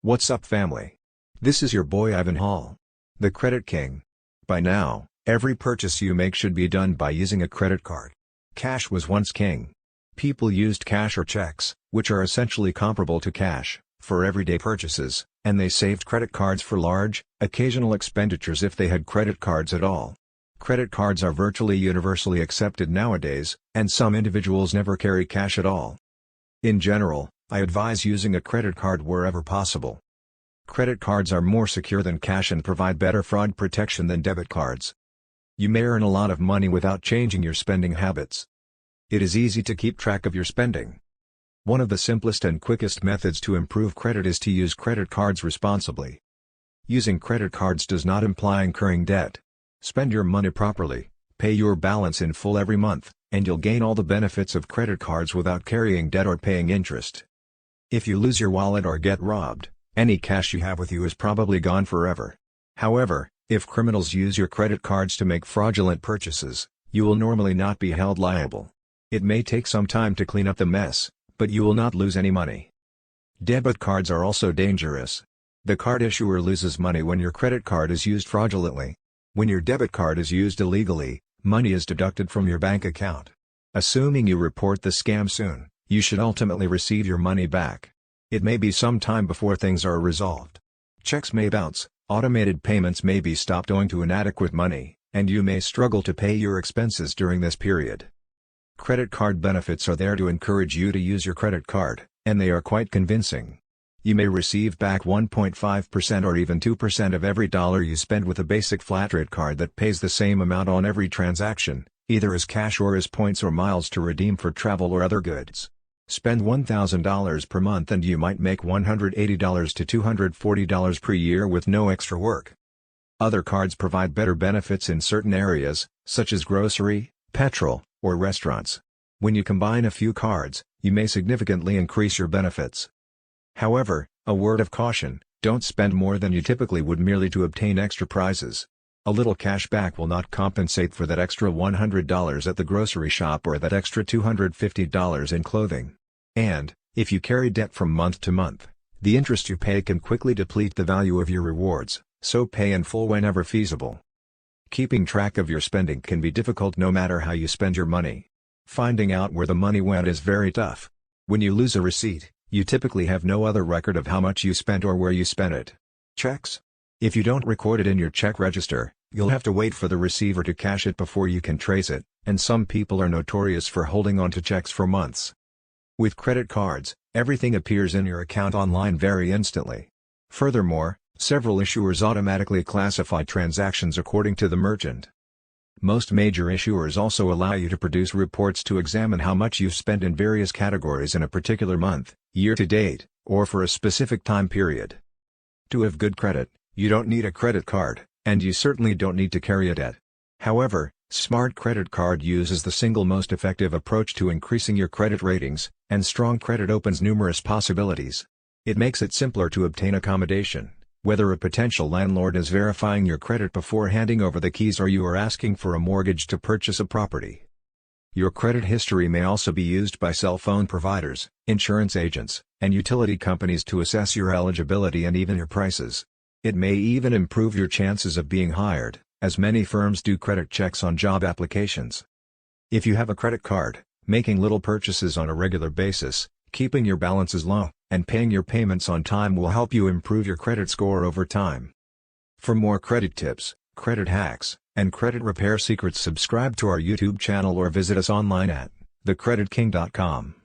What's up, family? This is your boy Ivan Hall, the Credit King. By now, every purchase you make should be done by using a credit card. Cash was once king. People used cash or checks, which are essentially comparable to cash, for everyday purchases, and they saved credit cards for large, occasional expenditures if they had credit cards at all. Credit cards are virtually universally accepted nowadays, and some individuals never carry cash at all. In general, I advise using a credit card wherever possible. Credit cards are more secure than cash and provide better fraud protection than debit cards. You may earn a lot of money without changing your spending habits. It is easy to keep track of your spending. One of the simplest and quickest methods to improve credit is to use credit cards responsibly. Using credit cards does not imply incurring debt. Spend your money properly, pay your balance in full every month, and you'll gain all the benefits of credit cards without carrying debt or paying interest. If you lose your wallet or get robbed, any cash you have with you is probably gone forever. However, if criminals use your credit cards to make fraudulent purchases, you will normally not be held liable. It may take some time to clean up the mess, but you will not lose any money. Debit cards are also dangerous. The card issuer loses money when your credit card is used fraudulently. When your debit card is used illegally, money is deducted from your bank account. Assuming you report the scam soon, you should ultimately receive your money back. It may be some time before things are resolved. Checks may bounce, automated payments may be stopped owing to inadequate money, and you may struggle to pay your expenses during this period. Credit card benefits are there to encourage you to use your credit card, and they are quite convincing. You may receive back 1.5% or even 2% of every dollar you spend with a basic flat rate card that pays the same amount on every transaction, either as cash or as points or miles to redeem for travel or other goods. Spend $1,000 per month and you might make $180 to $240 per year with no extra work. Other cards provide better benefits in certain areas, such as grocery, petrol, or restaurants. When you combine a few cards, you may significantly increase your benefits. However, a word of caution, don't spend more than you typically would merely to obtain extra prizes. A little cash back will not compensate for that extra $100 at the grocery shop or that extra $250 in clothing. And, if you carry debt from month to month, the interest you pay can quickly deplete the value of your rewards, so pay in full whenever feasible. Keeping track of your spending can be difficult no matter how you spend your money. Finding out where the money went is very tough. When you lose a receipt, you typically have no other record of how much you spent or where you spent it. Checks? If you don't record it in your check register, you'll have to wait for the receiver to cash it before you can trace it, and some people are notorious for holding on to checks for months. With credit cards, everything appears in your account online very instantly. Furthermore, several issuers automatically classify transactions according to the merchant. Most major issuers also allow you to produce reports to examine how much you've spent in various categories in a particular month, year to date, or for a specific time period. To have good credit, you don't need a credit card, and you certainly don't need to carry a debt. However, Smart Credit Card use is the single most effective approach to increasing your credit ratings, and strong credit opens numerous possibilities. It makes it simpler to obtain accommodation, whether a potential landlord is verifying your credit before handing over the keys or you are asking for a mortgage to purchase a property. Your credit history may also be used by cell phone providers, insurance agents, and utility companies to assess your eligibility and even your prices. It may even improve your chances of being hired, as many firms do credit checks on job applications. If you have a credit card, making little purchases on a regular basis, keeping your balances low, and paying your payments on time will help you improve your credit score over time. For more credit tips, credit hacks, and credit repair secrets, subscribe to our YouTube channel or visit us online at thecreditking.com.